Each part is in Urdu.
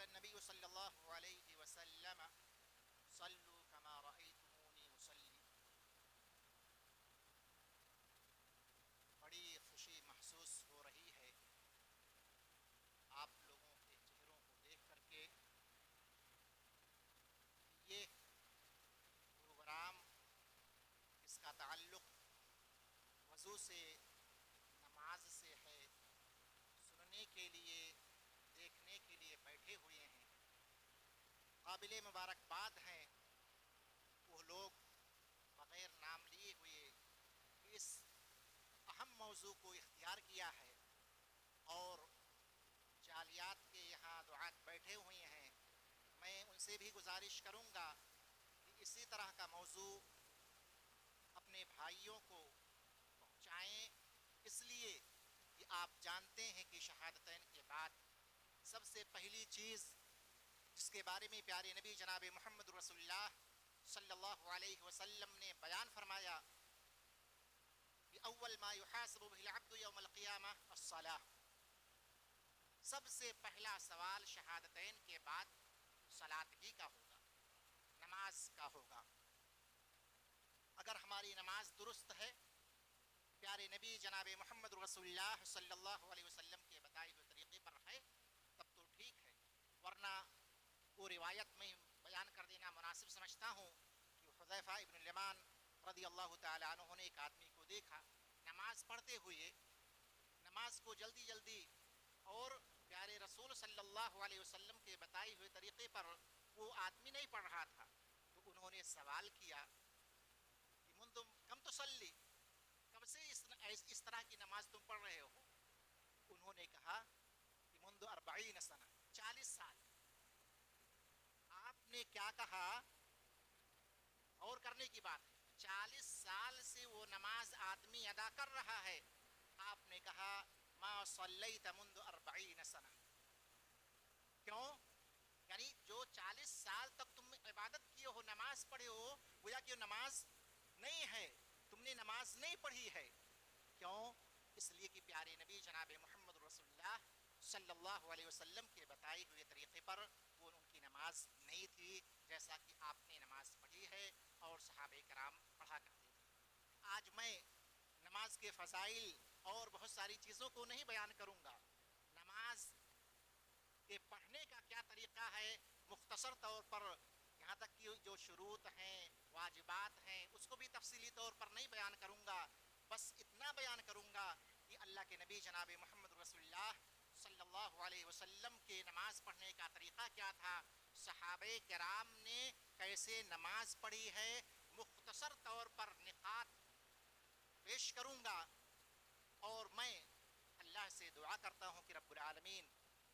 النبی صلی اللہ علیہ وسلم صلوا کما رأیتمونی اصلی. بڑی خوشی محسوس ہو رہی ہے آپ لوگوں کے چہروں کو دیکھ کر کے. یہ پروگرام اس کا تعلق وضو سے نماز سے ہے. سننے کے لیے دیکھنے کے لیے بیٹھے ہوئے ہیں. قابل مبارکباد ہیں وہ لوگ بغیر نام لیے ہوئے اس اہم موضوع کو اختیار کیا ہے اور جالیات کے یہاں دعات بیٹھے ہوئے ہیں. میں ان سے بھی گزارش کروں گا کہ اسی طرح کا موضوع اپنے بھائیوں کو پہنچائیں، اس لیے کہ آپ جانتے ہیں کہ شہادتین کے بعد سب سے پہلی چیز جس کے بارے میں پیارے نبی جناب محمد رسول اللہ صلی اللہ علیہ وسلم نے بیان فرمایا کہ اول ما یحاسب به العبد یوم القیامہ الصلاۃ. سب سے پہلا سوال شہادتین کے بعد صلاۃ ہی کا ہوگا، نماز کا ہوگا. اگر ہماری نماز درست ہے، پیارے نبی جناب محمد رسول اللہ صلی اللہ علیہ وسلم کے بتائے ہوئے طریقے پر ہے، تب تو ٹھیک ہے. ورنہ وہ روایت میں بیان کر دینا مناسب سمجھتا ہوں کہ حذیفہ ابن الیمان رضی اللہ تعالی عنہ نے ایک آدمی کو دیکھا نماز پڑھتے ہوئے، نماز کو جلدی جلدی اور پیارے رسول صلی اللہ علیہ وسلم کے بتائے ہوئے طریقے پر وہ آدمی نہیں پڑھ رہا تھا. تو انہوں نے سوال کیا کہ منذ کم تصلی، کب سے اس طرح کی نماز تم پڑھ رہے ہو؟ انہوں نے کہا کہ منذ 40 سنہ، 40 سال. آپ نے کیا کہا؟ اور کرنے کی بات ہے، 40 سال سے وہ نماز آدمی ادا کر رہا ہے. آپ نے کہا ما صلیت منذ 40 سنہ. کیوں؟ یعنی جو 40 سال تک تم عبادت کیے ہو، نماز پڑھے ہو، گویا کہ نماز نہیں ہے، تم نے نماز نہیں پڑھی ہے. کیوں؟ اس لیے کہ پیارے نبی جناب محمد رسول اللہ صلی اللہ علیہ وسلم کے بتائے ہوئے طریقے پر وہ ان کی نماز نہیں تھی جیسا کہ آپ نے نماز پڑھی ہے اور صحابہ کرام پڑھا کرتے تھے. آج میں نماز کے فضائل اور بہت ساری چیزوں کو نہیں بیان کروں گا. نماز کے پڑھنے کا کیا طریقہ ہے مختصر طور پر، یہاں تک کہ جو شروط ہیں، واجبات ہیں، اس کو بھی تفصیلی طور پر نہیں بیان کروں گا. بس اتنا بیان کروں گا کہ اللہ کے نبی جناب محمد رسول اللہ صلی اللہ علیہ وسلم کے نماز پڑھنے کا طریقہ کیا تھا، صحابہ کرام نے کیسے نماز پڑھی ہے. مختصر طور پر نقاط پیش کروں گا اور میں اللہ سے دعا کرتا ہوں کہ رب العالمین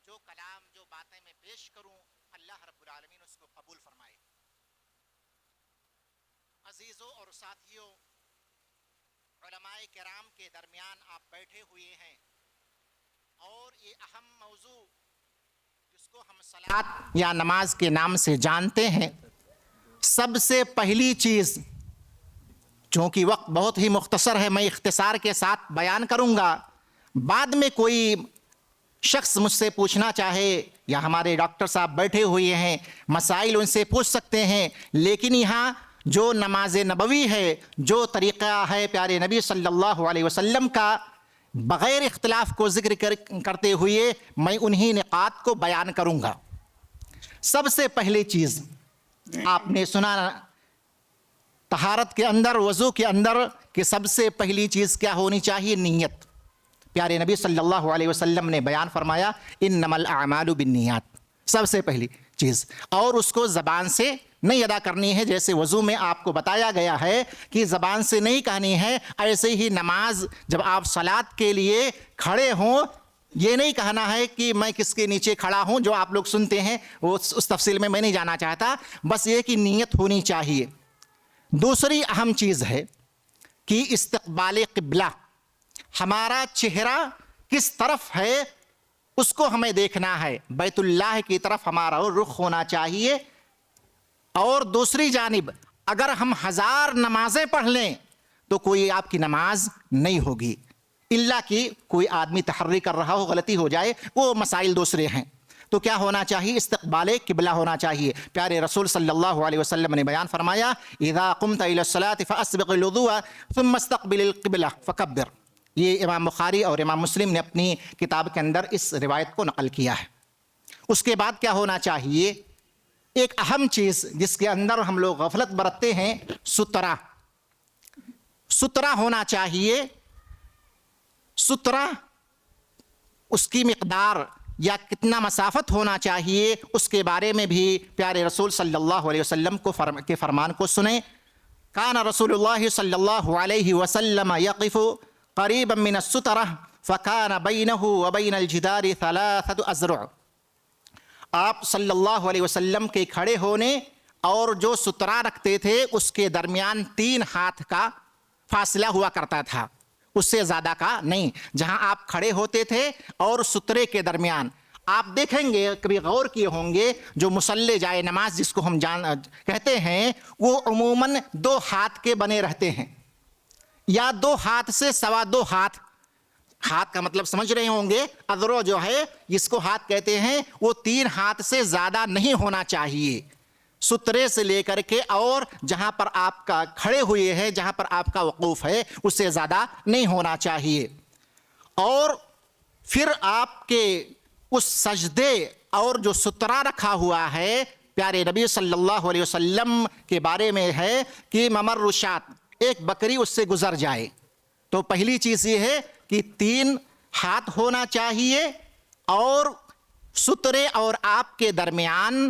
جو کلام، جو باتیں میں پیش کروں، اللہ رب العالمین اس کو قبول فرمائے. عزیزوں اور ساتھیوں، علماء کرام کے درمیان آپ بیٹھے ہوئے ہیں اور یہ اہم موضوع جس کو ہم صلاۃ یا نماز کے نام سے جانتے ہیں، سب سے پہلی چیز، چونکہ وقت بہت ہی مختصر ہے، میں اختصار کے ساتھ بیان کروں گا. بعد میں کوئی شخص مجھ سے پوچھنا چاہے یا ہمارے ڈاکٹر صاحب بیٹھے ہوئے ہیں، مسائل ان سے پوچھ سکتے ہیں. لیکن یہاں جو نماز نبوی ہے، جو طریقہ ہے پیارے نبی صلی اللہ علیہ وسلم کا، بغیر اختلاف کو ذکر کرتے ہوئے میں انہی نقاط کو بیان کروں گا. سب سے پہلی چیز آپ نے سنا طہارت کے اندر، وضو کے اندر، کہ سب سے پہلی چیز کیا ہونی چاہیے؟ نیت. پیارے نبی صلی اللہ علیہ وسلم نے بیان فرمایا انما الاعمال بالنیات، سب سے پہلی چیز. اور اس کو زبان سے نہیں ادا کرنی ہے، جیسے وضو میں آپ کو بتایا گیا ہے کہ زبان سے نہیں کہنی ہے، ایسے ہی نماز جب آپ صلاۃ کے لیے کھڑے ہوں، یہ نہیں کہنا ہے کہ میں کس کے نیچے کھڑا ہوں، جو آپ لوگ سنتے ہیں وہ اس تفصیل میں نہیں جانا چاہتا. بس یہ کہ نیت ہونی چاہیے. دوسری اہم چیز ہے کہ استقبال قبلہ، ہمارا چہرہ کس طرف ہے اس کو ہمیں دیکھنا ہے، بیت اللہ کی طرف ہمارا رخ ہونا چاہیے. اور دوسری جانب اگر ہم 1000 نمازیں پڑھ لیں تو کوئی آپ کی نماز نہیں ہوگی، الا کہ کوئی آدمی تحری کر رہا ہو، غلطی ہو جائے، وہ مسائل دوسرے ہیں. تو کیا ہونا چاہیے؟ استقبال قبلہ ہونا چاہیے۔ پیارے رسول صلی اللہ علیہ وسلم نے بیان فرمایا اذا قمت الى الصلاة فاسبغ الوضوء ثم استقبل القبلہ فکبر۔ یہ امام بخاری اور امام مسلم نے اپنی کتاب کے اندر اس روایت کو نقل کیا ہے۔ اس کے بعد کیا ہونا چاہیے؟ ایک اہم چیز جس کے اندر ہم لوگ غفلت برتتے ہیں، سترہ۔ سترہ ہونا چاہیے۔ سترہ اس کی مقدار یا کتنا مسافت ہونا چاہیے اس کے بارے میں بھی پیارے رسول صلی اللہ علیہ وسلم کے فرمان کو سنیں۔ کان رسول اللہ صلی اللہ علیہ وسلم یقف قریبا من السترہ فکان بینہ وبین الجدار 3 اذرع۔ آپ صلی اللہ علیہ وسلم کے کھڑے ہونے اور جو سترہ رکھتے تھے اس کے درمیان 3 ہاتھ کا فاصلہ ہوا کرتا تھا، اس سے زیادہ کا نہیں۔ جہاں آپ کھڑے ہوتے تھے اور سترے کے درمیان، آپ دیکھیں گے، کبھی غور کیے ہوں گے، جو مصلی جائے نماز جس کو ہم کہتے ہیں، وہ عموماً 2 ہاتھ کے بنے رہتے ہیں، یا 2 ہاتھ سے 2.25 ہاتھ۔ ہاتھ کا مطلب سمجھ رہے ہوں گے، اذرو جو ہے جس کو ہاتھ کہتے ہیں، وہ 3 ہاتھ سے زیادہ نہیں ہونا چاہیے، سترے سے لے کر کے اور جہاں پر آپ کا کھڑے ہوئے ہیں، جہاں پر آپ کا وقوف ہے، اس سے زیادہ نہیں ہونا چاہیے۔ اور پھر آپ کے اس سجدے اور جو سترہ رکھا ہوا ہے، پیارے نبی صلی اللہ علیہ وسلم کے بارے میں ہے کہ ممر الشاة، ایک بکری اس سے گزر جائے، تو پہلی چیز یہ ہے کہ 3 ہاتھ ہونا چاہیے، اور سترے اور آپ کے درمیان،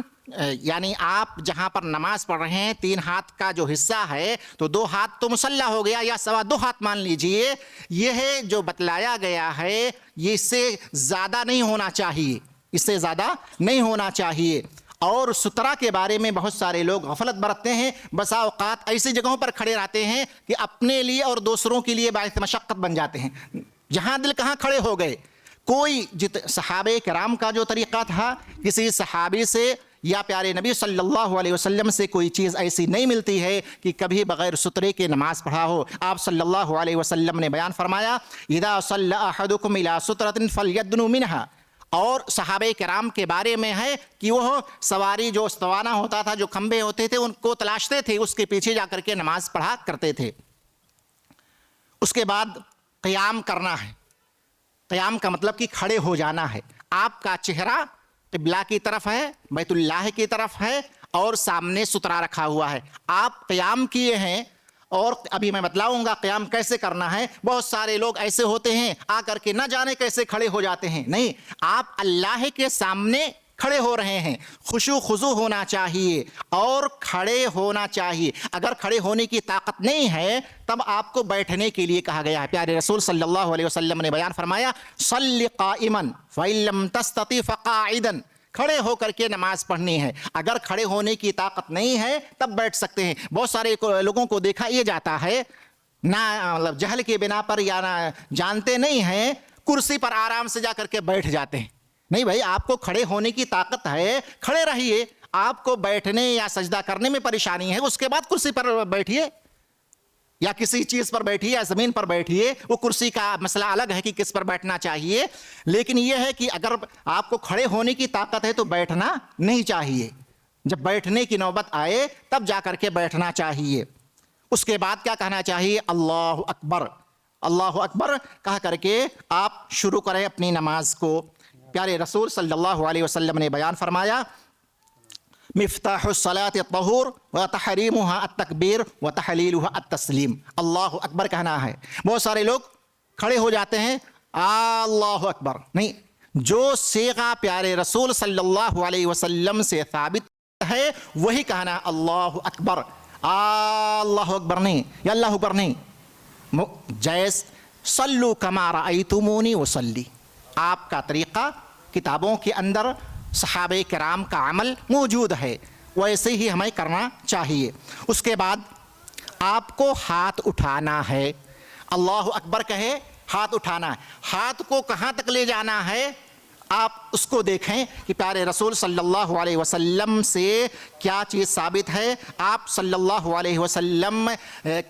یعنی آپ جہاں پر نماز پڑھ رہے ہیں 3 ہاتھ کا جو حصہ ہے، تو 2 ہاتھ تو مصلی ہو گیا، یا 2.25 ہاتھ مان لیجئے۔ یہ ہے جو بتلایا گیا ہے، یہ اس سے زیادہ نہیں ہونا چاہیے، اس سے زیادہ نہیں ہونا چاہیے۔ اور سترہ کے بارے میں بہت سارے لوگ غفلت برتتے ہیں، بسا اوقات ایسی جگہوں پر کھڑے رہتے ہیں کہ اپنے لیے اور دوسروں کے لیے باعث مشقت بن جاتے ہیں، جہاں دل کہاں کھڑے ہو گئے۔ کوئی صحابہ کرام کا جو طریقہ تھا، کسی صحابی سے یا پیارے نبی صلی اللہ علیہ وسلم سے کوئی چیز ایسی نہیں ملتی ہے کہ کبھی بغیر سترے کے نماز پڑھا ہو۔ آپ صلی اللہ علیہ وسلم نے بیان فرمایا اذا صلی احدکم الی سترۃ فلیدنو منہا۔ اور صحابہ کرام کے بارے میں ہے کہ وہ سواری جو استوانہ ہوتا تھا، جو کھمبے ہوتے تھے، ان کو تلاشتے تھے، اس کے پیچھے جا کر کے نماز پڑھا کرتے تھے۔ اس کے بعد قیام کرنا ہے۔ قیام کا مطلب کہ کھڑے ہو جانا ہے۔ آپ کا چہرہ قبلہ کی طرف ہے، بیت اللہ کی طرف ہے، اور سامنے سترہ رکھا ہوا ہے۔ آپ قیام کیے ہیں، اور ابھی میں بتلاؤں گا قیام کیسے کرنا ہے۔ بہت سارے لوگ ایسے ہوتے ہیں آ کر کے نہ جانے کیسے کھڑے ہو جاتے ہیں۔ نہیں، آپ اللہ کے سامنے کھڑے ہو رہے ہیں، خشوع خضوع ہونا چاہیے اور کھڑے ہونا چاہیے۔ اگر کھڑے ہونے کی طاقت نہیں ہے تب آپ کو بیٹھنے کے لیے کہا گیا ہے۔ پیارے رسول صلی اللہ علیہ وسلم نے بیان فرمایا صلی قائما فإن لم تستطع فقاعدا، کھڑے ہو کر کے نماز پڑھنی ہے۔ اگر کھڑے ہونے کی طاقت نہیں ہے تب بیٹھ سکتے ہیں۔ بہت سارے لوگوں کو دیکھا یہ جاتا ہے، نہ جہل کے بنا پر یا نہ جانتے نہیں ہیں، کرسی پر آرام سے جا کر کے بیٹھ جاتے ہیں۔ نہیں بھائی، آپ کو کھڑے ہونے کی طاقت ہے، کھڑے رہیے۔ آپ کو بیٹھنے یا سجدہ کرنے میں پریشانی ہے، اس کے بعد کرسی پر بیٹھیے یا کسی چیز پر بیٹھیے یا زمین پر بیٹھیے۔ وہ کرسی کا مسئلہ الگ ہے کہ کس پر بیٹھنا چاہیے، لیکن یہ ہے کہ اگر آپ کو کھڑے ہونے کی طاقت ہے تو بیٹھنا نہیں چاہیے۔ جب بیٹھنے کی نوبت آئے تب جا کر کے بیٹھنا چاہیے۔ اس کے بعد کیا کہنا چاہیے؟ اللہ اکبر، اللہ اکبر کہہ کر کے آپ شروع کریں اپنی نماز کو۔ پیارے رسول صلی اللہ علیہ وسلم نے بیان فرمایا مفتاح الصلاة الطہور وتحریمها التکبیر وتحلیلها التسلیم۔ اللہ اکبر کہنا ہے۔ بہت سارے لوگ کھڑے ہو جاتے ہیں اللہ اکبر، نہیں، جو صیغہ پیارے رسول صلی اللہ علیہ وسلم سے ثابت ہے وہی کہنا اللہ اکبر، اللہ اکبر نہیں، یا اللہ اکبر نہیں۔ جیس صلو کما رأیتمونی وصلی، آپ کا طریقہ کتابوں کے اندر صحابہ کرام کا عمل موجود ہے، ویسے ہی ہمیں کرنا چاہیے۔ اس کے بعد آپ کو ہاتھ اٹھانا ہے، اللہ اکبر کہے ہاتھ اٹھانا ہے۔ ہاتھ کو کہاں تک لے جانا ہے؟ آپ اس کو دیکھیں کہ پیارے رسول صلی اللہ علیہ وسلم سے کیا چیز ثابت ہے. آپ صلی اللہ علیہ وسلم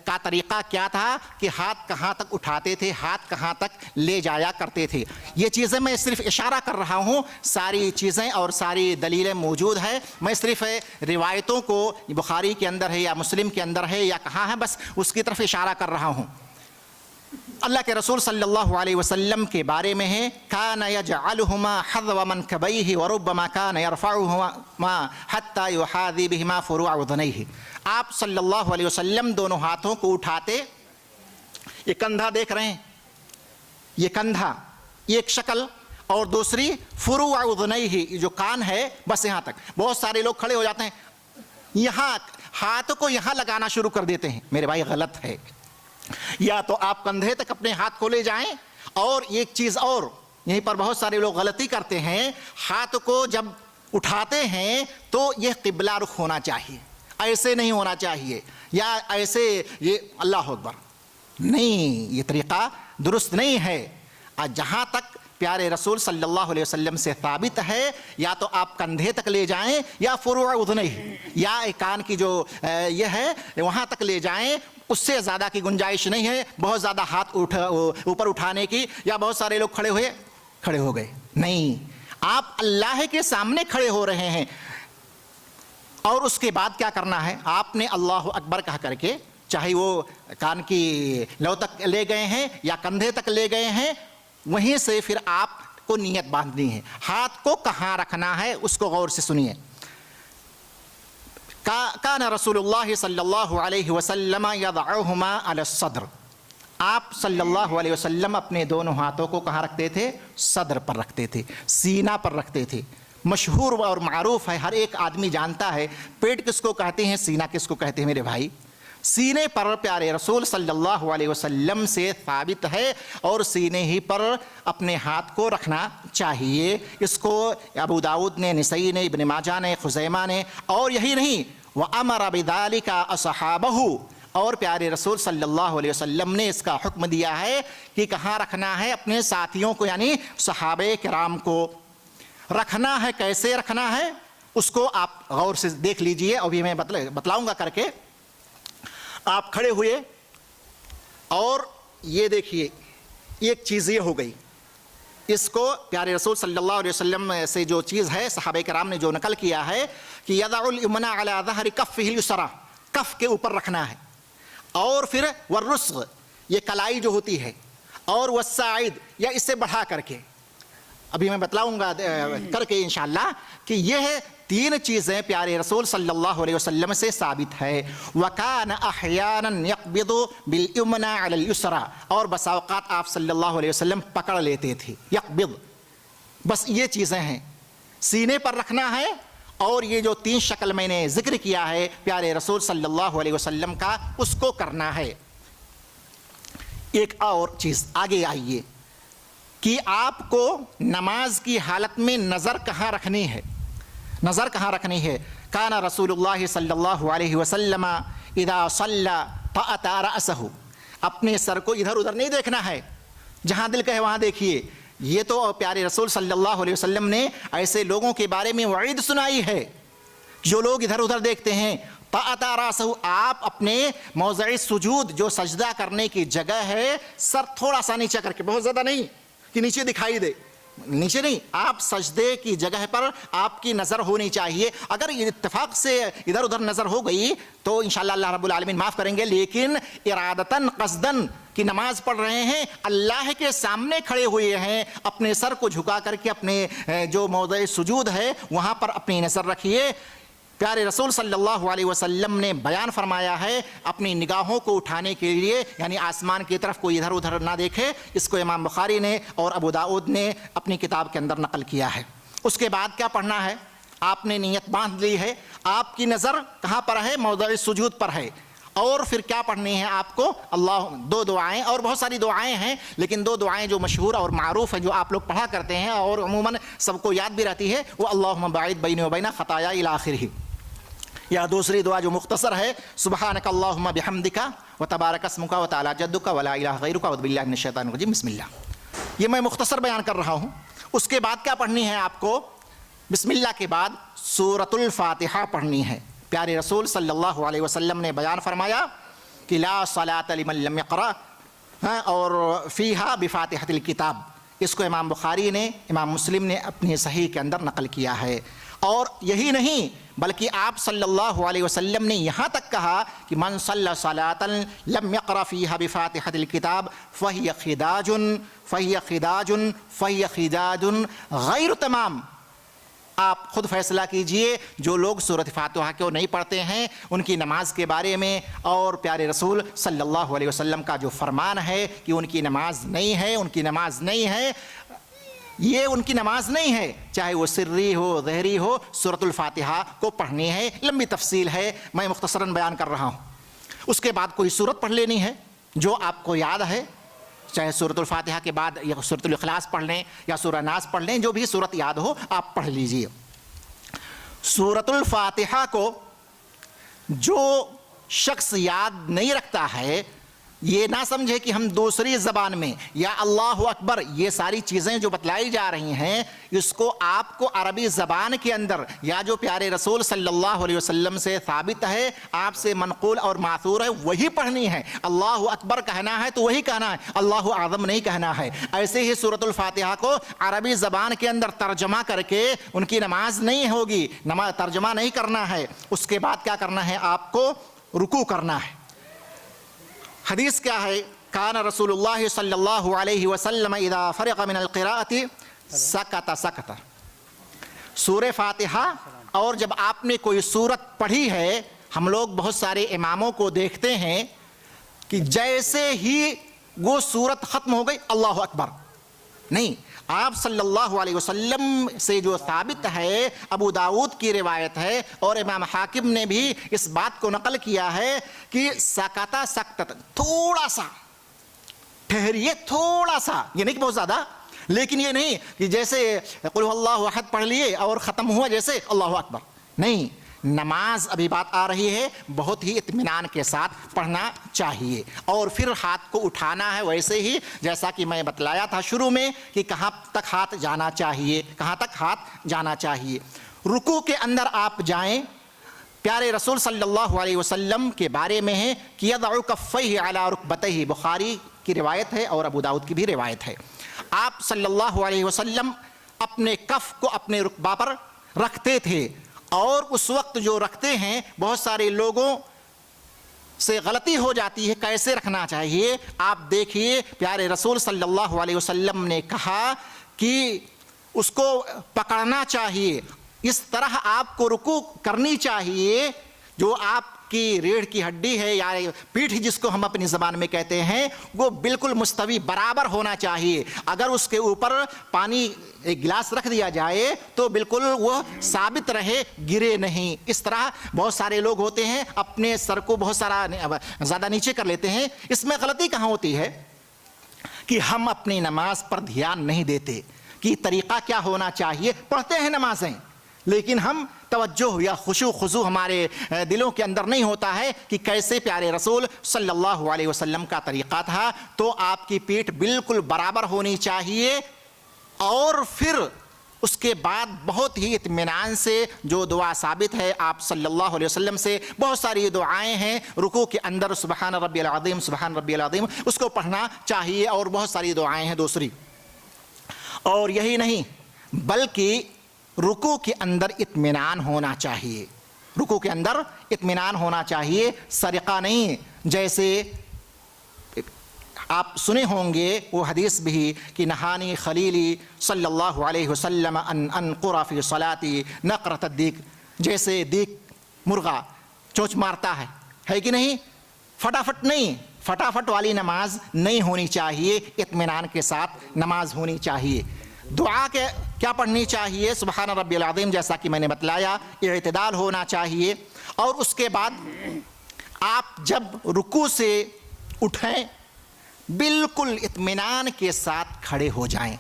کا طریقہ کیا تھا کہ ہاتھ کہاں تک اٹھاتے تھے, ہاتھ کہاں تک لے جایا کرتے تھے. یہ چیزیں میں صرف اشارہ کر رہا ہوں, ساری چیزیں اور ساری دلیلیں موجود ہیں. میں صرف روایتوں کو بخاری کے اندر ہے یا مسلم کے اندر ہے یا کہاں ہے, بس اس کی طرف اشارہ کر رہا ہوں. اللہ کے رسول صلی اللہ علیہ وسلم کے بارے میں ہے کان یجعلہما حذو منکبیہ وربما کان یرفعہما حتی یحاذی بہما فروع اذنیہ. آپ صلی اللہ علیہ وسلم دونوں ہاتھوں کو اٹھاتے, یہ کندھا دیکھ رہے ہیں, یہ کندھا ایک شکل, اور دوسری فروع اذنیہ جو کان ہے بس یہاں تک. بہت سارے لوگ کھڑے ہو جاتے ہیں, یہاں ہاتھ کو یہاں لگانا شروع کر دیتے ہیں. میرے بھائی غلط ہے. یا تو آپ کندھے تک اپنے ہاتھ کو لے جائیں, اور ایک چیز اور یہیں پر بہت سارے لوگ غلطی کرتے ہیں, ہاتھ کو جب اٹھاتے ہیں تو یہ قبلہ رخ ہونا چاہیے, ایسے نہیں ہونا چاہیے, یا ایسے یہ اللہ اکبر نہیں, یہ طریقہ درست نہیں ہے. جہاں تک پیارے رسول صلی اللہ علیہ وسلم سے ثابت ہے, یا تو آپ کندھے تک لے جائیں یا فروع اذنیہ یا کان کی جو یہ ہے وہاں تک لے جائیں, اس سے زیادہ کی گنجائش نہیں ہے. بہت زیادہ ہاتھ اوپر اٹھانے کی, یا بہت سارے لوگ کھڑے ہو گئے, نہیں. آپ اللہ کے سامنے کھڑے ہو رہے ہیں, اور اس کے بعد کیا کرنا ہے, آپ نے اللہ اکبر کہا کر کے, چاہے وہ کان کی لو تک لے گئے ہیں یا کندھے تک لے گئے ہیں, وہیں سے پھر آپ کو نیت باندھنی ہے. ہاتھ کو کہاں رکھنا ہے اس کو غور سے سنیے. کان رسول اللہ صلی اللہ علیہ وسلم یضعہما علی الصدر. آپ صلی اللہ علیہ وسلم اپنے دونوں ہاتھوں کو کہاں رکھتے تھے, صدر پر رکھتے تھے, سینہ پر رکھتے تھے. مشہور اور معروف ہے, ہر ایک آدمی جانتا ہے پیٹ کس کو کہتے ہیں, سینہ کس کو کہتے ہیں. میرے بھائی, سینے پر پیارے رسول صلی اللہ علیہ وسلم سے ثابت ہے, اور سینے ہی پر اپنے ہاتھ کو رکھنا چاہیے. اس کو ابو داؤد نے, نسائی نے, ابن ماجہ نے, خزیمہ نے, اور یہی نہیں وَأَمَرَ بِذَلِكَ أَصْحَابَهُ, اور پیارے رسول صلی اللہ علیہ وسلم نے اس کا حکم دیا ہے کہ کہاں رکھنا ہے, اپنے ساتھیوں کو یعنی صحابہ کرام کو رکھنا ہے. کیسے رکھنا ہے اس کو آپ غور سے دیکھ لیجئے, ابھی میں بتلاؤں گا کر کے. آپ کھڑے ہوئے, اور یہ دیکھیے ایک چیز یہ ہو گئی, اس کو پیارے رسول صلی اللہ علیہ وسلم سے جو چیز ہے صحابہ کرام نے جو نقل کیا ہے کہ یضع الیمنى علی ظہر کفہ الیسری, کف کے اوپر رکھنا ہے, اور پھر والرسغ یہ کلائی جو ہوتی ہے, اور والساعد یا اس سے بڑھا کر کے, ابھی میں بتلاؤں گا کر کے انشاءاللہ کہ یہ تین چیزیں پیارے رسول صلی اللہ علیہ وسلم سے ثابت ہے. وَكَانَ أَحْيَانًا يَقْبِضُ بِالْيُمْنَى عَلَى الْيُسْرَى, اور بس اوقات آپ صلی اللہ علیہ وسلم پکڑ لیتے تھے. یقبض, بس یہ چیزیں ہیں, سینے پر رکھنا ہے, اور یہ جو تین شکل میں نے ذکر کیا ہے پیارے رسول صلی اللہ علیہ وسلم کا, اس کو کرنا ہے. ایک اور چیز آگے آئیے کہ آپ کو نماز کی حالت میں نظر کہاں رکھنی ہے, نظر کہاں رکھنی ہے. کان رسول اللہ صلی اللہ علیہ وسلم اذا صلی طأطأ رأسہ, اپنے سر کو ادھر ادھر نہیں دیکھنا ہے, جہاں دل کہے وہاں دیکھیے. یہ تو پیارے رسول صلی اللہ علیہ وسلم نے ایسے لوگوں کے بارے میں وعید سنائی ہے جو لوگ ادھر ادھر دیکھتے ہیں. طأطأ رأسہ, آپ اپنے موضع سجود جو سجدہ کرنے کی جگہ ہے, سر تھوڑا سا نیچے کر کے, بہت زیادہ نہیں کہ نیچے دکھائی دے, نیچے نہیں, آپ سجدے کی جگہ پر آپ کی نظر ہونی چاہیے. اگر اتفاق سے ادھر ادھر نظر ہو گئی تو انشاءاللہ اللہ رب العالمین معاف کریں گے, لیکن ارادتاً قصداً کی نماز پڑھ رہے ہیں, اللہ کے سامنے کھڑے ہوئے ہیں, اپنے سر کو جھکا کر کے اپنے جو موضع سجود ہے وہاں پر اپنی نظر رکھیے. پیارے رسول صلی اللہ علیہ وسلم نے بیان فرمایا ہے اپنی نگاہوں کو اٹھانے کے لیے, یعنی آسمان کی طرف کوئی ادھر ادھر نہ دیکھے. اس کو امام بخاری نے اور ابو داؤد نے اپنی کتاب کے اندر نقل کیا ہے. اس کے بعد کیا پڑھنا ہے, آپ نے نیت باندھ لی ہے, آپ کی نظر کہاں پر ہے, موضع سجود پر ہے, اور پھر کیا پڑھنی ہے آپ کو, اللہ, دو دعائیں, اور بہت ساری دعائیں ہیں, لیکن دو دعائیں جو مشہور اور معروف ہیں جو آپ لوگ پڑھا کرتے ہیں اور عموماً سب کو یاد بھی رہتی ہے, وہ اللہم باعد بینی و بین خطایا الی آخرہ. یا دوسری دعا جو مختصر ہے, سبحانک اللہم بحمدک و تبارک اسمک و تعالی جدک و لا الہ غیرک اعوذ باللہ من الشیطان الرجیم, بسم اللہ. یہ میں مختصر بیان کر رہا ہوں. اس کے بعد کیا پڑھنی ہے آپ کو؟ بسم اللہ کے بعد سورۃ الفاتحہ پڑھنی ہے۔ پیارے رسول صلی اللہ علیہ وسلم نے بیان فرمایا کہ لا صلاۃ لمن لم یقرأ اور فیہا بفاتحۃ الکتاب۔ اس کو امام بخاری نے، امام مسلم نے اپنی صحیح کے اندر نقل کیا ہے۔ اور یہی نہیں بلکہ آپ صلی اللہ علیہ وسلم نے یہاں تک کہا کہ من صلی صلاۃ لم یقرأ فیہا بفاتحۃ الکتاب فہی خداج فہی خداج فہی خداج غیر تمام۔ آپ خود فیصلہ کیجئے، جو لوگ سورۃ فاتحہ کو نہیں پڑھتے ہیں ان کی نماز کے بارے میں، اور پیارے رسول صلی اللہ علیہ وسلم کا جو فرمان ہے کہ ان کی نماز نہیں ہے، ان کی نماز نہیں ہے، یہ ان کی نماز نہیں ہے، چاہے وہ سری ہو ظہری ہو، سورۃ الفاتحہ کو پڑھنی ہے۔ لمبی تفصیل ہے، میں مختصراً بیان کر رہا ہوں۔ اس کے بعد کوئی سورت پڑھ لینی ہے جو آپ کو یاد ہے، چاہے سورۃ الفاتحہ کے بعد یا سورۃ الاخلاص پڑھ لیں یا سورہ ناس پڑھ لیں، جو بھی صورت یاد ہو آپ پڑھ لیجئے۔ سورۃ الفاتحہ کو جو شخص یاد نہیں رکھتا ہے، یہ نہ سمجھے کہ ہم دوسری زبان میں یا اللہ اکبر یہ ساری چیزیں جو بتلائی جا رہی ہیں، اس کو آپ کو عربی زبان کے اندر یا جو پیارے رسول صلی اللہ علیہ وسلم سے ثابت ہے، آپ سے منقول اور ماثور ہے، وہی پڑھنی ہے۔ اللہ اکبر کہنا ہے تو وہی کہنا ہے، اللہ اعظم نہیں کہنا ہے۔ ایسے ہی سورۃ الفاتحہ کو عربی زبان کے اندر ترجمہ کر کے ان کی نماز نہیں ہوگی، ترجمہ نہیں کرنا ہے۔ اس کے بعد کیا کرنا ہے؟ آپ کو رکوع کرنا ہے۔ حدیث کیا ہے؟ کان رسول اللہ صلی اللہ علیہ وسلم اذا فرغ من القراءۃ سکت سکت۔ سورہ فاتحہ اور جب آپ نے کوئی سورت پڑھی ہے، ہم لوگ بہت سارے اماموں کو دیکھتے ہیں کہ جیسے ہی وہ سورت ختم ہو گئی اللہ اکبر، نہیں، آپ صلی اللہ علیہ وسلم سے جو ثابت ہے، ابو داؤد کی روایت ہے اور امام حاکم نے بھی اس بات کو نقل کیا ہے کہ سکتا سکتت، تھوڑا سا ٹھہریے، تھوڑا سا، یہ نہیں کہ بہت زیادہ، لیکن یہ نہیں کہ جیسے قل هو اللہ احد پڑھ لیے اور ختم ہوا جیسے اللہ اکبر، نہیں، نماز ابھی بات آ رہی ہے، بہت ہی اطمینان کے ساتھ پڑھنا چاہیے، اور پھر ہاتھ کو اٹھانا ہے ویسے ہی جیسا کہ میں بتلایا تھا شروع میں کہ کہاں تک ہاتھ جانا چاہیے، کہاں تک ہاتھ جانا چاہیے۔ رکوع کے اندر آپ جائیں، پیارے رسول صلی اللہ علیہ وسلم کے بارے میں ہے کہ یضع کفیہ علی رکبتیہ، بخاری کی روایت ہے اور ابو داؤد کی بھی روایت ہے۔ آپ صلی اللہ علیہ وسلم اپنے کف کو اپنے رکبہ پر رکھتے تھے، اور اس وقت جو رکھتے ہیں بہت سارے لوگوں سے غلطی ہو جاتی ہے، کیسے رکھنا چاہیے؟ آپ دیکھیے پیارے رسول صلی اللہ علیہ وسلم نے کہا کہ اس کو پکڑنا چاہیے، اس طرح آپ کو رکوع کرنی چاہیے، جو آپ کی ریڑھ کی ہڈی ہے یا پیٹھ جس کو ہم اپنی زبان میں کہتے ہیں، وہ بالکل مستوی برابر ہونا چاہیے۔ اگر اس کے اوپر پانی ایک گلاس رکھ دیا جائے تو بالکل وہ ثابت رہے، گرے نہیں۔ اس طرح بہت سارے لوگ ہوتے ہیں اپنے سر کو بہت سارا زیادہ نیچے کر لیتے ہیں۔ اس میں غلطی کہاں ہوتی ہے کہ ہم اپنی نماز پر دھیان نہیں دیتے کہ طریقہ کیا ہونا چاہیے۔ پڑھتے ہیں نمازیں، لیکن ہم توجہ یا خشوع خضوع ہمارے دلوں کے اندر نہیں ہوتا ہے کہ کیسے پیارے رسول صلی اللہ علیہ وسلم کا طریقہ تھا۔ تو آپ کی پیٹھ بالکل برابر ہونی چاہیے، اور پھر اس کے بعد بہت ہی اطمینان سے جو دعا ثابت ہے آپ صلی اللہ علیہ وسلم سے، بہت ساری دعائیں ہیں رکوع کے اندر، سبحان ربی العظیم سبحان ربی العظیم، اس کو پڑھنا چاہیے، اور بہت ساری دعائیں ہیں دوسری۔ اور یہی نہیں بلکہ رکوع کے اندر اطمینان ہونا چاہیے، رکوع کے اندر اطمینان ہونا چاہیے، سرقہ نہیں۔ جیسے آپ سنے ہوں گے وہ حدیث بھی کہ نہانی خلیلی صلی اللہ علیہ وسلم ان انقر فی صلاتی نقرۃ الدیک، جیسے دیک مرغا چونچ مارتا ہے کہ نہیں؟ فٹافٹ نہیں، فٹافٹ والی نماز نہیں ہونی چاہیے، اطمینان کے ساتھ نماز ہونی چاہیے۔ دعا کے کیا پڑھنی چاہیے؟ سبحان ربی العظیم، جیسا کہ میں نے بتلایا، اعتدال ہونا چاہیے۔ اور اس کے بعد آپ جب رکوع سے اٹھیں بالکل اطمینان کے ساتھ کھڑے ہو جائیں،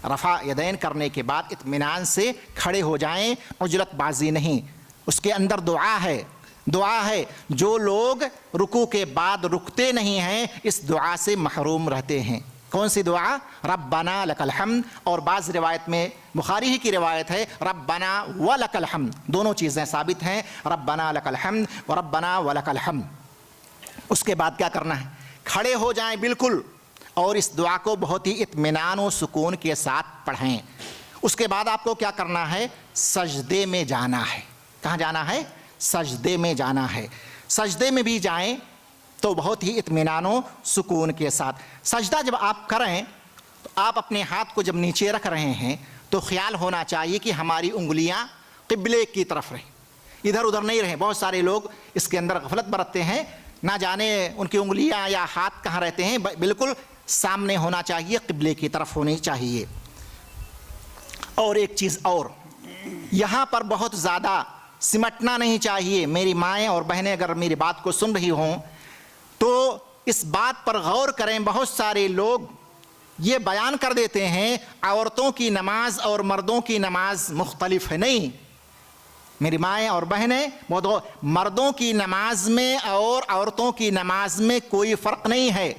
رفع یدین کرنے کے بعد اطمینان سے کھڑے ہو جائیں، عجلت بازی نہیں۔ اس کے اندر دعا ہے، دعا ہے۔ جو لوگ رکوع کے بعد رکتے نہیں ہیں اس دعا سے محروم رہتے ہیں۔ کون سی دعا؟ ربنا لک الحمد، اور بعض روایت میں بخاری ہی کی روایت ہے ربنا ولک الحمد، دونوں چیزیں ثابت ہیں، ربنا لک الحمد و ربنا ولک الحمد۔ اس کے بعد کیا کرنا ہے؟ کھڑے ہو جائیں بالکل، اور اس دعا کو بہت ہی اطمینان و سکون کے ساتھ پڑھیں۔ اس کے بعد آپ کو کیا کرنا ہے؟ سجدے میں جانا ہے۔ کہاں جانا ہے؟ سجدے میں جانا ہے۔ سجدے میں بھی جائیں تو بہت ہی اطمینان و سکون کے ساتھ۔ سجدہ جب آپ کریں تو آپ اپنے ہاتھ کو جب نیچے رکھ رہے ہیں تو خیال ہونا چاہیے کہ ہماری انگلیاں قبلے کی طرف رہیں، ادھر ادھر نہیں رہیں۔ بہت سارے لوگ اس کے اندر غفلت برتتے ہیں، نہ جانے ان کی انگلیاں یا ہاتھ کہاں رہتے ہیں، بالکل سامنے ہونا چاہیے، قبلے کی طرف ہونی چاہیے۔ اور ایک چیز اور، یہاں پر بہت زیادہ سمٹنا نہیں چاہیے۔ میری مائیں اور بہنیں اگر میری بات کو سن رہی ہوں تو اس بات پر غور کریں۔ بہت سارے لوگ یہ بیان کر دیتے ہیں عورتوں کی نماز اور مردوں کی نماز مختلف ہے۔ نہیں میری مائیں اور بہنیں، مردوں کی نماز میں اور عورتوں کی نماز میں کوئی فرق نہیں ہے۔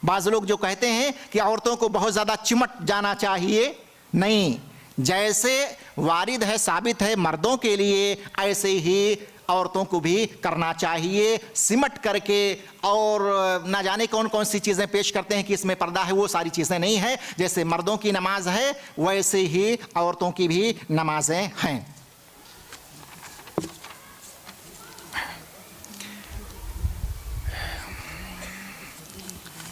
بعض لوگ جو کہتے ہیں کہ عورتوں کو بہت زیادہ چمٹ جانا چاہیے، نہیں، جیسے وارد ہے ثابت ہے مردوں کے لیے، ایسے ہی عورتوں کو بھی کرنا چاہیے، سمٹ کر کے۔ اور نہ جانے کون کون سی چیزیں پیش کرتے ہیں کہ اس میں پردہ ہے، وہ ساری چیزیں نہیں ہیں۔ جیسے مردوں کی نماز ہے ویسے ہی عورتوں کی بھی نمازیں ہیں۔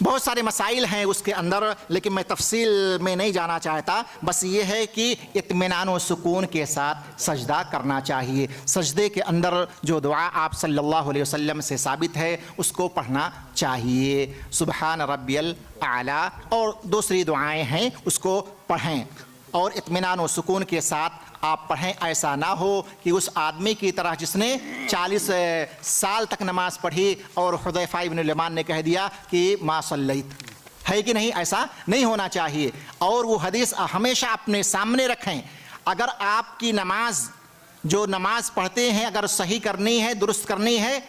بہت سارے مسائل ہیں اس کے اندر، لیکن میں تفصیل میں نہیں جانا چاہتا۔ بس یہ ہے کہ اطمینان و سکون کے ساتھ سجدہ کرنا چاہیے۔ سجدے کے اندر جو دعا آپ صلی اللہ علیہ وسلم سے ثابت ہے اس کو پڑھنا چاہیے، سبحان ربی الاعلیٰ، اور دوسری دعائیں ہیں اس کو پڑھیں اور اطمینان و سکون کے ساتھ آپ پڑھیں۔ ایسا نہ ہو کہ اس آدمی کی طرح جس نے 40 سال تک نماز پڑھی اور حذیفہ ابن الیمان نے کہہ دیا کہ ما صلیت، ہے کہ نہیں؟ ایسا نہیں ہونا چاہیے۔ اور وہ حدیث ہمیشہ اپنے سامنے رکھیں۔ اگر آپ کی نماز، جو نماز پڑھتے ہیں، اگر صحیح کرنی ہے، درست کرنی ہے،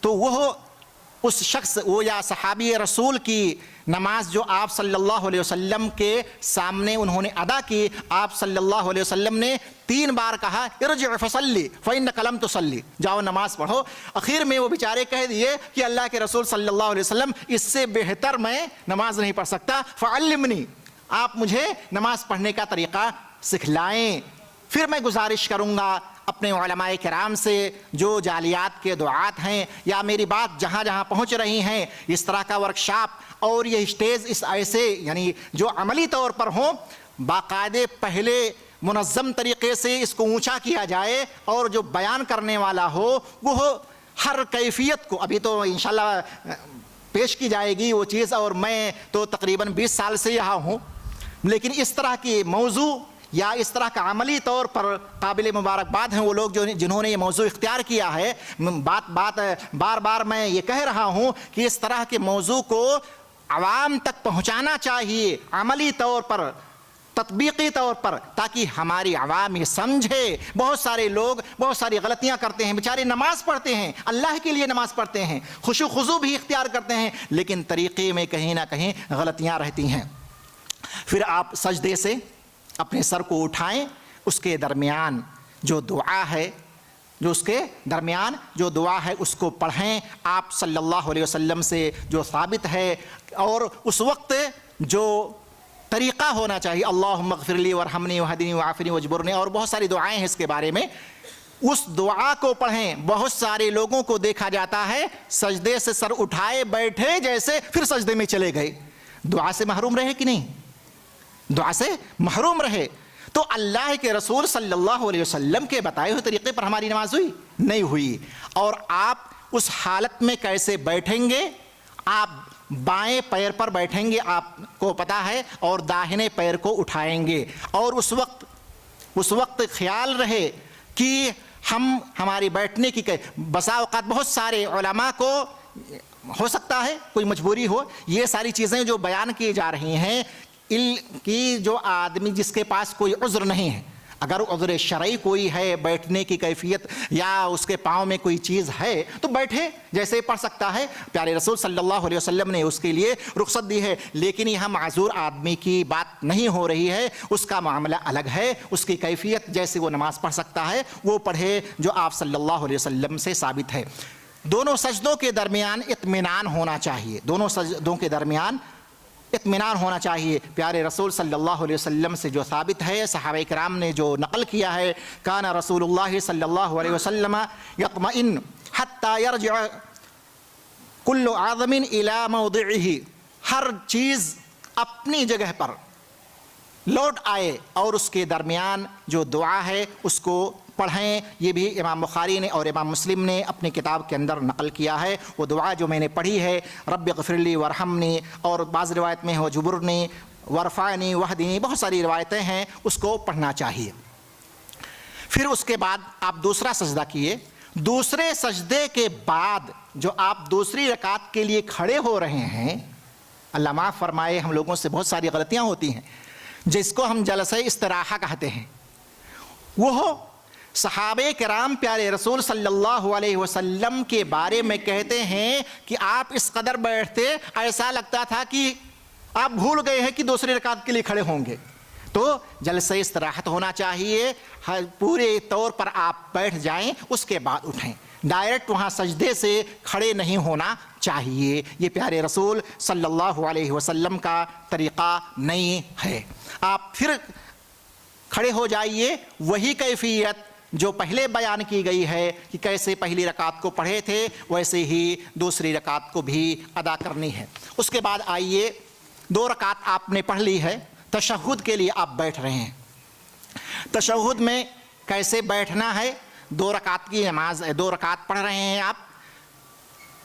تو وہ اس شخص، وہ یا صحابی رسول کی نماز جو آپ صلی اللہ علیہ وسلم کے سامنے انہوں نے ادا کی، آپ صلی اللہ علیہ وسلم نے 3 بار کہا ارجع فصلی فإنک لم تصلی، جاؤ نماز پڑھو۔ اخیر میں وہ بیچارے کہہ دیے کہ اللہ کے رسول صلی اللہ علیہ وسلم، اس سے بہتر میں نماز نہیں پڑھ سکتا، فعلمنی، آپ مجھے نماز پڑھنے کا طریقہ سکھلائیں۔ پھر میں گزارش کروں گا اپنے علماء کرام سے، جو جالیات کے دعات ہیں، یا میری بات جہاں جہاں پہنچ رہی ہیں، اس طرح کا ورکشاپ اور یہ اسٹیج اس ایسے یعنی جو عملی طور پر ہوں، باقاعدے پہلے منظم طریقے سے اس کو اونچا کیا جائے، اور جو بیان کرنے والا ہو وہ ہر کیفیت کو، ابھی تو انشاءاللہ پیش کی جائے گی وہ چیز، اور میں تو تقریباً 20 سال سے یہاں ہوں، لیکن اس طرح کی موضوع یا اس طرح کا عملی طور پر قابل مبارکباد ہیں وہ لوگ جنہوں نے یہ موضوع اختیار کیا ہے۔ بار بار میں یہ کہہ رہا ہوں کہ اس طرح کے موضوع کو عوام تک پہنچانا چاہیے، عملی طور پر، تطبیقی طور پر، تاکہ ہماری عوام یہ سمجھے۔ بہت سارے لوگ بہت ساری غلطیاں کرتے ہیں، بیچارے نماز پڑھتے ہیں، اللہ کے لیے نماز پڑھتے ہیں، خشوع و خضوع بھی اختیار کرتے ہیں، لیکن طریقے میں کہیں نہ کہیں غلطیاں رہتی ہیں۔ پھر آپ سجدے سے اپنے سر کو اٹھائیں، اس کے درمیان جو دعا ہے، جو دعا ہے اس کو پڑھیں آپ صلی اللہ علیہ وسلم سے جو ثابت ہے، اور اس وقت جو طریقہ ہونا چاہیے، اللہم اغفر لی ورحمنی وہدنی وعافنی واجبرنی، اور بہت ساری دعائیں ہیں اس کے بارے میں، اس دعا کو پڑھیں۔ بہت سارے لوگوں کو دیکھا جاتا ہے سجدے سے سر اٹھائے بیٹھے جیسے، پھر سجدے میں چلے گئے۔ دعا سے محروم رہے کہ نہیں؟ دعا سے محروم رہے۔ تو اللہ کے رسول صلی اللہ علیہ وسلم کے بتائے ہوئے طریقے پر ہماری نماز ہوئی؟ نہیں ہوئی۔ اور آپ اس حالت میں کیسے بیٹھیں گے؟ آپ بائیں پیر پر بیٹھیں گے، آپ کو پتا ہے، اور داہنے پیر کو اٹھائیں گے، اور اس وقت خیال رہے کہ ہماری بیٹھنے کی بسا اوقات بہت سارے علماء کو ہو سکتا ہے کوئی مجبوری ہو، یہ ساری چیزیں جو بیان کی جا رہی ہیں کہ جو آدمی جس کے پاس کوئی عذر نہیں ہے، اگر عذر شرعی کوئی ہے، بیٹھنے کی کیفیت یا اس کے پاؤں میں کوئی چیز ہے تو بیٹھے، جیسے پڑھ سکتا ہے، پیارے رسول صلی اللہ علیہ وسلم نے اس کے لیے رخصت دی ہے۔ لیکن یہاں معذور آدمی کی بات نہیں ہو رہی ہے، اس کا معاملہ الگ ہے، اس کی کیفیت جیسے وہ نماز پڑھ سکتا ہے وہ پڑھے، جو آپ صلی اللہ علیہ وسلم سے ثابت ہے۔ دونوں سجدوں کے درمیان اطمینان ہونا چاہیے، دونوں سجدوں کے درمیان اطمینان ہونا چاہیے۔ پیارے رسول صلی اللہ علیہ وسلم سے جو ثابت ہے، صحابہ کرام نے جو نقل کیا ہے، کان رسول اللہ صلی اللہ علیہ وسلم یطمئن حتی یرجع کل عظم الی موضعہ، ہر چیز اپنی جگہ پر لوٹ آئے اور اس کے درمیان جو دعا ہے اس کو پڑھیں۔ یہ بھی امام بخاری نے اور امام مسلم نے اپنی کتاب کے اندر نقل کیا ہے۔ وہ دعا جو میں نے پڑھی ہے، رب اغفر لی ورحمنی، اور بعض روایت میں ہو جبرنی ورفعنی وحدنی، بہت ساری روایتیں ہیں، اس کو پڑھنا چاہیے۔ پھر اس کے بعد آپ دوسرا سجدہ کیے، دوسرے سجدے کے بعد جو آپ دوسری رکعت کے لیے کھڑے ہو رہے ہیں، اللہ معاف فرمائے، ہم لوگوں سے بہت ساری غلطیاں ہوتی ہیں، جس کو ہم جلسہ استراحہ کہتے ہیں، وہ صحابہ کرام پیارے رسول صلی اللہ علیہ وسلم کے بارے میں کہتے ہیں کہ آپ اس قدر بیٹھتے ایسا لگتا تھا کہ آپ بھول گئے ہیں کہ دوسری رکعت کے لیے کھڑے ہوں گے۔ تو جلسہ استراحت ہونا چاہیے، پورے طور پر آپ بیٹھ جائیں، اس کے بعد اٹھیں، ڈائریکٹ وہاں سجدے سے کھڑے نہیں ہونا چاہیے۔ یہ پیارے رسول صلی اللہ علیہ وسلم کا طریقہ نہیں ہے۔ آپ پھر کھڑے ہو جائیے، وہی کیفیت جو پہلے بیان کی گئی ہے کہ کیسے پہلی رکعت کو پڑھے تھے ویسے ہی دوسری رکعت کو بھی ادا کرنی ہے۔ اس کے بعد آئیے، 2 رکعت آپ نے پڑھ لی ہے، تشہد کے لیے آپ بیٹھ رہے ہیں۔ تشہد میں کیسے بیٹھنا ہے؟ 2 رکعت کی نماز، 2 رکعت پڑھ رہے ہیں آپ،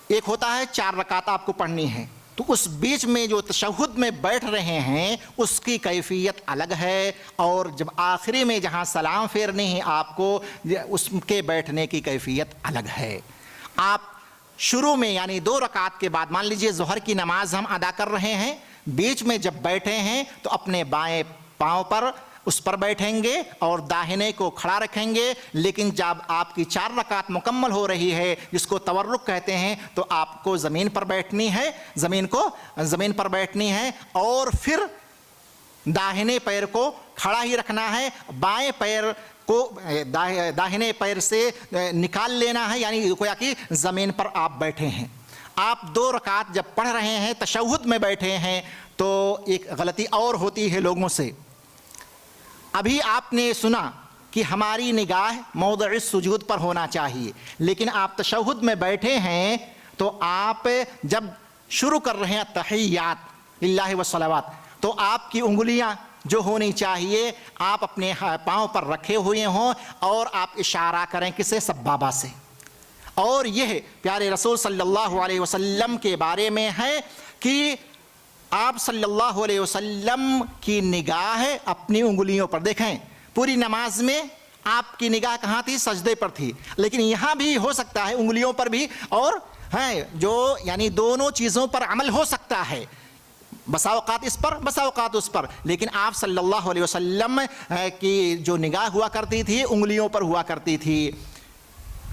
ایک ہوتا ہے 4 رکعت آپ کو پڑھنی ہے، تو اس بیچ میں جو تشہد میں بیٹھ رہے ہیں اس کی کیفیت الگ ہے، اور جب آخری میں جہاں سلام پھیرنی ہے آپ کو، اس کے بیٹھنے کی کیفیت الگ ہے۔ آپ شروع میں یعنی 2 رکعت کے بعد، مان لیجئے ظہر کی نماز ہم ادا کر رہے ہیں، بیچ میں جب بیٹھے ہیں تو اپنے بائیں پاؤں پر اس پر بیٹھیں گے اور داہنے کو کھڑا رکھیں گے، لیکن جب آپ کی 4 رکعت مکمل ہو رہی ہے جس کو تورک کہتے ہیں، تو آپ کو زمین پر بیٹھنی ہے، زمین پر بیٹھنی ہے، اور پھر داہنے پیر کو کھڑا ہی رکھنا ہے، بائیں پیر کو داہنے پیر سے نکال لینا ہے، یعنی گویا کہ زمین پر آپ بیٹھے ہیں۔ آپ 2 رکعت جب پڑھ رہے ہیں، تشہد میں بیٹھے ہیں، تو ایک غلطی اور ہوتی ہے لوگوں سے۔ ابھی آپ نے سنا کہ ہماری نگاہ موضع السجود پر ہونا چاہیے، لیکن آپ تشہد میں بیٹھے ہیں تو آپ جب شروع کر رہے ہیں تحیات للہ والصلوات، تو آپ کی انگلیاں جو ہونی چاہیے آپ اپنے پاؤں پر رکھے ہوئے ہوں، اور آپ اشارہ کریں کسے؟ سبابہ سے۔ اور یہ پیارے رسول صلی اللہ علیہ وسلم کے بارے میں ہے کہ آپ صلی اللہ علیہ وسلم کی نگاہ اپنی انگلیوں پر، دیکھیں پوری نماز میں آپ کی نگاہ کہاں تھی؟ سجدے پر تھی، لیکن یہاں بھی ہو سکتا ہے انگلیوں پر بھی، اور جو یعنی دونوں چیزوں پر عمل ہو سکتا ہے، بسا اوقات اس پر بسا اوقات اس پر، لیکن آپ صلی اللہ علیہ وسلم کی جو نگاہ ہوا کرتی تھی انگلیوں پر ہوا کرتی تھی۔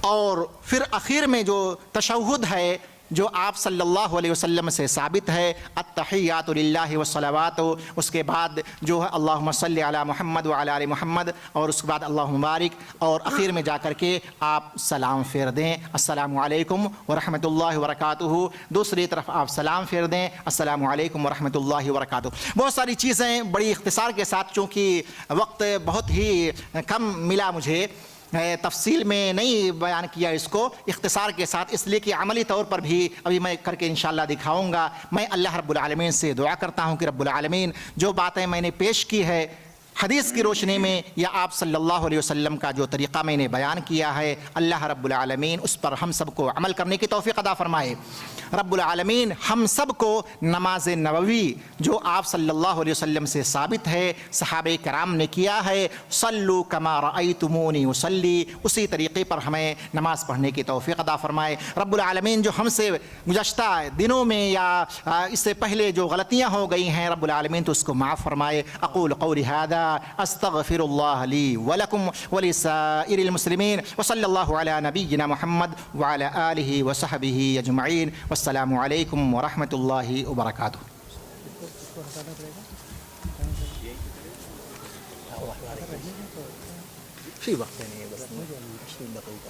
اور پھر اخیر میں جو تشہد ہے جو آپ صلی اللہ علیہ وسلم سے ثابت ہے، التحیات للہ والصلوات، اس کے بعد جو ہے اللہم صلی علی محمد وعلی آل محمد، اور اس کے بعد اللہم بارک، اور اخیر میں جا کر کے آپ سلام پھیر دیں، السلام علیکم ورحمۃ اللہ وبرکاتہ۔ دوسری طرف آپ سلام پھیر دیں، السلام علیکم ورحمۃ اللہ وبرکاتہ۔ بہت ساری چیزیں بڑی اختصار کے ساتھ، چونکہ وقت بہت ہی کم ملا مجھے، تفصیل میں نہیں بیان کیا اس کو، اختصار کے ساتھ، اس لیے کہ عملی طور پر بھی ابھی میں کر کے انشاءاللہ دکھاؤں گا۔ میں اللہ رب العالمین سے دعا کرتا ہوں کہ رب العالمین جو باتیں میں نے پیش کی ہے حدیث کی روشنی میں یا آپ صلی اللہ علیہ وسلم کا جو طریقہ میں نے بیان کیا ہے، اللہ رب العالمین اس پر ہم سب کو عمل کرنے کی توفیق عطا فرمائے۔ رب العالمین ہم سب کو نماز نبوی جو آپ صلی اللہ علیہ وسلم سے ثابت ہے، صحابہ کرام نے کیا ہے، صلو کما رأیتمونی اصلی، اسی طریقے پر ہمیں نماز پڑھنے کی توفیق عطا فرمائے۔ رب العالمین جو ہم سے گزشتہ دنوں میں یا اس سے پہلے جو غلطیاں ہو گئی ہیں، رب العالمین تو اس کو معاف فرمائے۔ اقول قولی ھذا هذا استغفر الله لي ولكم ولسائر المسلمين وصلى الله على نبينا محمد وعلى آله وصحبه أجمعين والسلام عليكم ورحمة الله وبركاته. في وقت يعني بس 20 دقيقة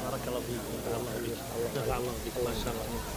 بارك الله فيك. نفع الله بك ما شاء الله.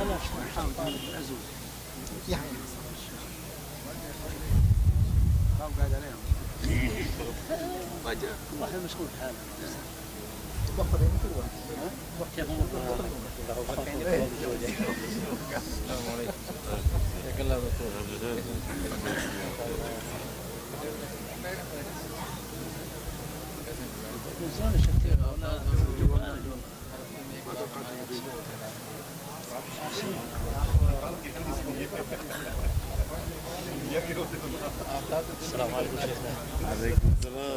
أنا حاول أزوج. يعني. ما قاعد عليهم. والله مشغول حاله. السلام عليكم شيخنا. عليكم السلام.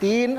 3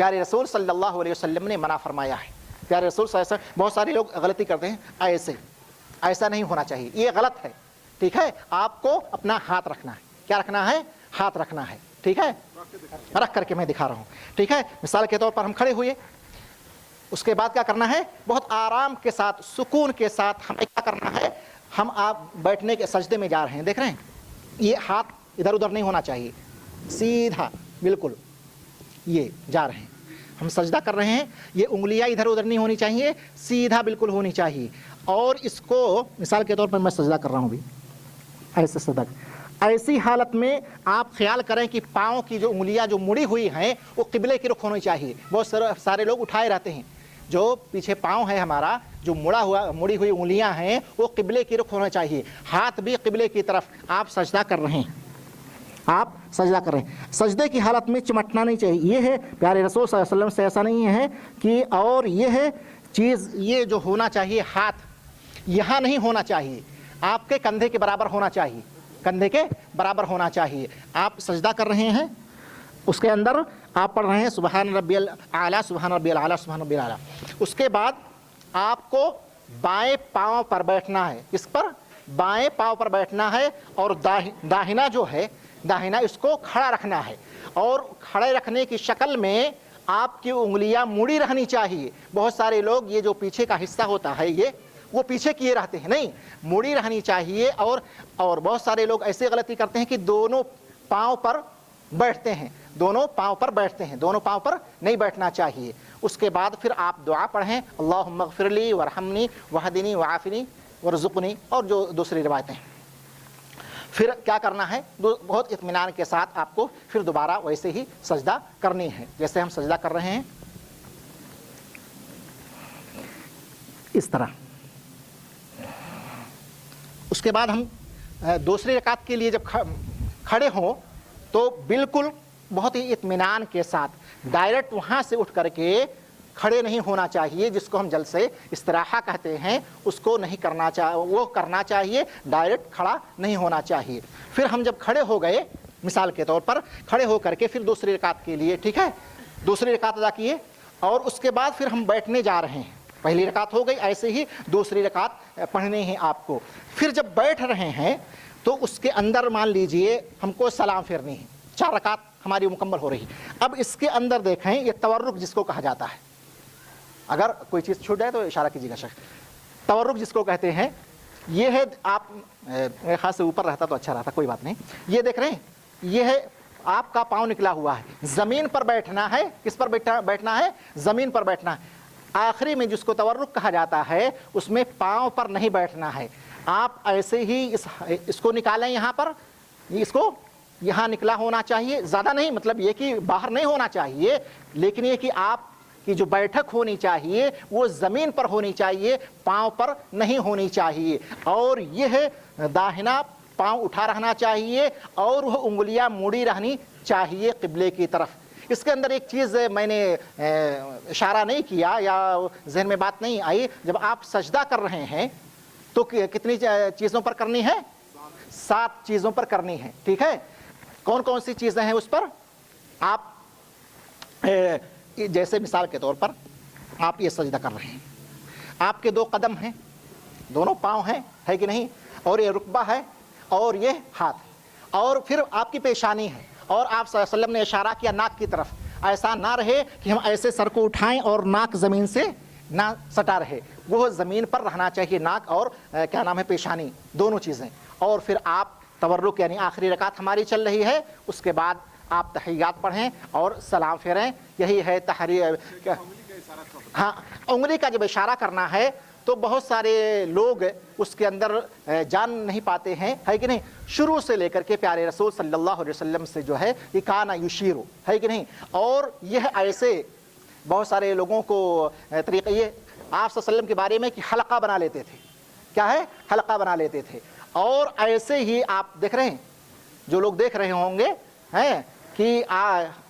پیارے رسول صلی اللہ علیہ وسلم نے منع فرمایا ہے. پیارے رسول صلی اللہ علیہ وسلم, بہت سارے لوگ غلطی کرتے ہیں ایسے, ایسا نہیں ہونا چاہیے, یہ غلط ہے. ٹھیک ہے, آپ کو اپنا ہاتھ رکھنا ہے. کیا رکھنا ہے؟ ہاتھ رکھنا ہے. ٹھیک ہے, رکھ کر کے میں دکھا رہا ہوں. ٹھیک ہے, مثال کے طور پر ہم کھڑے ہوئے, اس کے بعد کیا کرنا ہے؟ بہت آرام کے ساتھ, سکون کے ساتھ ہمیں کیا کرنا ہے؟ ہم آپ بیٹھنے کے سجدے میں جا رہے ہیں, دیکھ رہے ہیں, یہ ہاتھ ادھر ادھر نہیں ہونا چاہیے, سیدھا بالکل یہ جا رہے ہیں. ہم سجدہ کر رہے ہیں, یہ انگلیاں ادھر ادھر نہیں ہونی چاہیے, سیدھا بالکل ہونی چاہیے. اور اس کو مثال کے طور پر میں سجدہ کر رہا ہوں بھی, ایسے سجدہ. ایسی حالت میں آپ خیال کریں کہ پاؤں کی جو انگلیاں جو مڑی ہوئی ہیں وہ قبلے کی رخ ہونی چاہیے. بہت سارے لوگ اٹھائے رہتے ہیں, جو پیچھے پاؤں ہے ہمارا, جو مڑی ہوئی انگلیاں ہیں وہ قبلے کی رخ ہونا چاہیے. ہاتھ بھی قبلے کی طرف. آپ سجدہ کر رہے ہیں, آپ سجدہ کر رہے ہیں, سجدے کی حالت میں چمٹنا نہیں چاہیے. یہ ہے پیارے رسول صلی اللہ علیہ وسلم سے ایسا نہیں ہے کہ, اور یہ ہے چیز, یہ جو ہونا چاہیے ہاتھ یہاں نہیں ہونا چاہیے, آپ کے کندھے کے برابر ہونا چاہیے, کندھے کے برابر ہونا چاہیے. آپ سجدہ کر رہے ہیں, اس کے اندر آپ پڑھ رہے ہیں سبحان ربی الاعلیٰ سبحان ربی الاعلیٰ سبحان ربی الاعلیٰ. اس کے بعد آپ کو بائیں پاؤں پر بیٹھنا ہے. اس پر بائیں پاؤں پر بیٹھنا ہے, اور داہنا جو ہے, داہنا اس کو کھڑا رکھنا ہے, اور کھڑے رکھنے کی شکل میں آپ کی انگلیاں مڑی رہنی چاہیے. بہت سارے لوگ یہ جو پیچھے کا حصہ ہوتا ہے یہ وہ پیچھے کیے رہتے ہیں, نہیں, مڑی رہنی چاہیے. اور بہت سارے لوگ ایسے غلطی کرتے ہیں کہ دونوں پاؤں پر بیٹھتے ہیں, دونوں پاؤں پر بیٹھتے ہیں, دونوں پاؤں پر نہیں بیٹھنا چاہیے. اس کے بعد پھر آپ دعا پڑھیں, اللہم اغفر لی ورحمنی وہدنی وعافنی ورزقنی, اور جو دوسری روایتیں. پھر کیا کرنا ہے؟ بہت اطمینان کے ساتھ آپ کو پھر دوبارہ ویسے ہی سجدہ کرنی ہے جیسے ہم سجدہ کر رہے ہیں, اس طرح. اس کے بعد ہم دوسری رکعت کے لیے جب کھڑے ہوں تو بالکل بہت ہی اطمینان کے ساتھ ڈائریکٹ وہاں سے اٹھ کر کے کھڑے نہیں ہونا چاہیے, جس کو ہم جلسے استراحہ کہتے ہیں, اس کو نہیں کرنا چاہیے, وہ کرنا چاہیے, ڈائریکٹ کھڑا نہیں ہونا چاہیے. پھر ہم جب کھڑے ہو گئے, مثال کے طور پر کھڑے ہو کر کے پھر دوسری رکعت کے لیے, ٹھیک ہے, دوسری رکعت ادا کیے, اور اس کے بعد پھر ہم بیٹھنے جا رہے ہیں. پہلی رکعت ہو گئی, ایسے ہی دوسری رکعت پڑھنی ہے آپ کو. پھر جب بیٹھ رہے ہیں تو اس کے اندر مان لیجئے ہم کو سلام پھیرنی ہے. 4 رکعت ہماری مکمل ہو رہی. اب اس کے اندر دیکھیں, یہ تورک جس کو کہا جاتا ہے, اگر کوئی چیز چھوٹ جائے تو اشارہ کیجیے گا شیخ. تورک جس کو کہتے ہیں, یہ ہے, آپ میرے خاص سے اوپر رہتا تو اچھا رہتا, کوئی بات نہیں. یہ دیکھ رہے ہیں, یہ ہے آپ کا پاؤں نکلا ہوا ہے, زمین پر بیٹھنا ہے. کس پر بیٹھنا ہے؟ زمین پر بیٹھنا ہے. آخری میں جس کو تورک کہا جاتا ہے اس میں پاؤں پر نہیں بیٹھنا ہے. آپ ایسے ہی اس کو نکالیں, یہاں پر اس کو یہاں نکلا ہونا چاہیے, زیادہ نہیں, مطلب یہ کہ باہر نہیں ہونا چاہیے, لیکن یہ کہ آپ کی جو بیٹھک ہونی چاہیے وہ زمین پر ہونی چاہیے, پاؤں پر نہیں ہونی چاہیے. اور یہ ہے داہنا پاؤں اٹھا رہنا چاہیے, اور وہ انگلیاں موڑی رہنی چاہیے قبلے کی طرف. اس کے اندر ایک چیز میں نے اشارہ نہیں کیا یا ذہن میں بات نہیں آئی, جب آپ سجدہ کر رہے ہیں تو کتنی چیزوں پر کرنی ہے؟ 7 چیزوں پر کرنی ہے. ٹھیک ہے, کون کون سی چیزیں ہیں اس پر؟ آپ جیسے مثال کے طور پر آپ یہ سجدہ کر رہے ہیں, آپ کے 2 قدم ہیں, دونوں پاؤں ہیں, ہے کہ نہیں, اور یہ رکبہ ہے, اور یہ ہاتھ, اور پھر آپ کی پیشانی ہے, اور آپ صلی اللہ علیہ وسلم نے اشارہ کیا ناک کی طرف. ایسا نہ رہے کہ ہم ایسے سر کو اٹھائیں اور ناک زمین سے نہ سٹا رہے, وہ زمین پر رہنا چاہیے, ناک اور کیا نام ہے پیشانی, دونوں چیزیں. اور پھر آپ تورک, یعنی آخری رکعت ہماری چل رہی ہے, اس کے بعد آپ تحیات پڑھیں اور سلام پھیریں. یہی ہے ہاں, انگلی کا جب اشارہ کرنا ہے تو بہت سارے لوگ اس کے اندر جان نہیں پاتے ہیں, ہے کہ نہیں. شروع سے لے کر کے پیارے رسول صلی اللہ علیہ وسلم سے جو ہے یہ کانا یشیرو, ہے کہ نہیں. اور یہ ایسے بہت سارے لوگوں کو طریقہ یہ آپ صلی اللہ علیہ وسلم کے بارے میں کہ حلقہ بنا لیتے تھے. کیا ہے؟ حلقہ بنا لیتے تھے. اور ایسے ہی آپ دیکھ رہے ہیں, جو لوگ دیکھ رہے ہوں گے ہیں کہ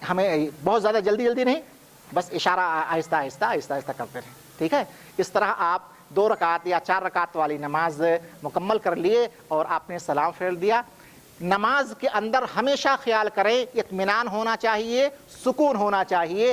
ہمیں بہت زیادہ جلدی نہیں, بس اشارہ آہستہ آہستہ کرتے رہیں. ٹھیک ہے, اس طرح آپ 2 رکعت یا 4 رکعت والی نماز مکمل کر لیے اور آپ نے سلام پھیر دیا. نماز کے اندر ہمیشہ خیال کریں, اطمینان ہونا چاہیے, سکون ہونا چاہیے,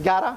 11।